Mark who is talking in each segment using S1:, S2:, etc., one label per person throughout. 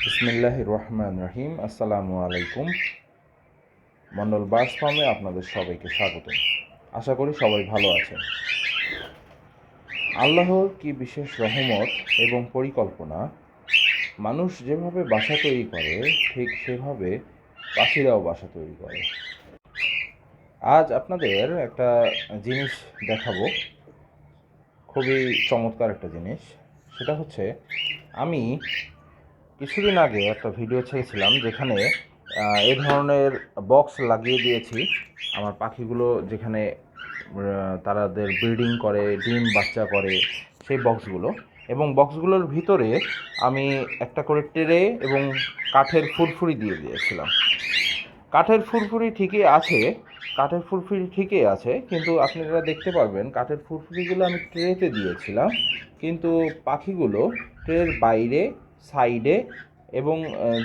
S1: বিসমিল্লাহির রহমান রহিম। আসসালামু আলাইকুম। মন্ডল বার্ডস ফার্মে আপনাদের সবাইকে স্বাগত। আশা করি সবাই ভালো আছেন। আল্লাহর কি বিশেষ রহমত এবং পরিকল্পনা। মানুষ যেভাবে বাসা তৈরি করে ঠিক সেভাবে পাখিরাও বাসা তৈরি করে। আজ আপনাদের একটা জিনিস দেখাবো, খুবই চমৎকার একটা জিনিস। সেটা হচ্ছে, আমি কিছুদিন আগে একটা ভিডিও ছেড়েছিলাম যেখানে এ ধরনের বক্স লাগিয়ে দিয়েছি আমার পাখিগুলো, যেখানে তাদের ব্রিডিং করে, ডিম বাচ্চা করে, সেই বক্সগুলো। এবং বক্সগুলোর ভিতরে আমি একটা করে ট্রে এবং কাঠের ফুরফুরি দিয়ে দিয়েছিলাম। কাঠের ফুরফুরি ঠিকই আছে, কিন্তু আপনারা দেখতে পারবেন কাঠের ফুরফুরিগুলো আমি ট্রেতে দিয়েছিলাম, কিন্তু পাখিগুলো ট্রের বাইরে, সাইডে এবং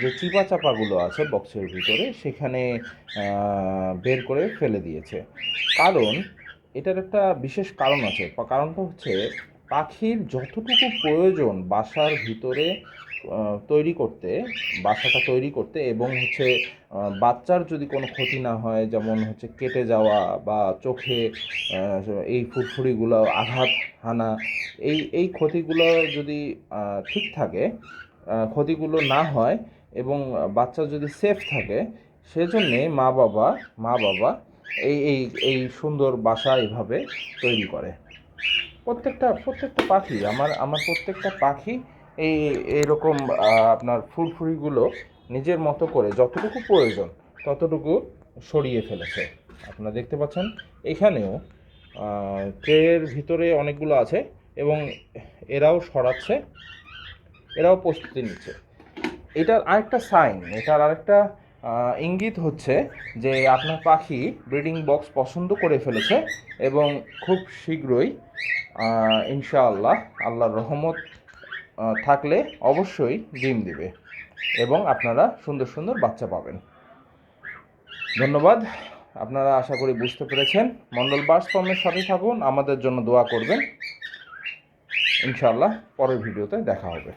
S1: যে চিপা চাপাগুলো আছে বক্সের ভিতরে সেখানে বের করে ফেলে দিয়েছে। কারণ এটার একটা বিশেষ কারণ আছে। কারণটা হচ্ছে, পাখির যতটুকু প্রয়োজন বাসার ভিতরে বাসাটা তৈরি করতে, এবং হচ্ছে বাচ্চার যদি কোনো ক্ষতি না হয়, যেমন হচ্ছে কেটে যাওয়া বা চোখে এই ফুরফুরিগুলো আঘাত হানা, এই ক্ষতিগুলো যদি ঠিক থাকে, ক্ষতিগুলো না হয় এবং বাচ্চা যদি সেফ থাকে, সেজন্যে মা বাবা এই এই এই সুন্দর বাসা এইভাবে তৈরি করে। প্রত্যেকটা পাখি, আমার প্রত্যেকটা পাখি এই এইরকম আপনার ফুরফুরিগুলো নিজের মতো করে যতটুকু প্রয়োজন ততটুকু সরিয়ে ফেলেছে। আপনারা দেখতে পাচ্ছেন এখানেও ট্রের ভিতরে অনেকগুলো আছে এবং এরাও সরাচ্ছে, এরাও প্রস্তুতি নিচ্ছে। এটার আরেকটা ইঙ্গিত হচ্ছে যে আপনার পাখি ব্রিডিং বক্স পছন্দ করে ফেলেছে এবং খুব শীঘ্রই ইনশাআল্লাহ, আল্লাহর রহমত থাকলে অবশ্যই ডিম দিবে এবং আপনারা সুন্দর সুন্দর বাচ্চা পাবেন। ধন্যবাদ। আপনারা আশা করি বুঝতে পেরেছেন। মন্ডল বার্ডস ফার্মের সাথে থাকুন, আমাদের জন্য দোয়া করবেন। ইনশাআল্লাহ পরের ভিডিওতে দেখা হবে।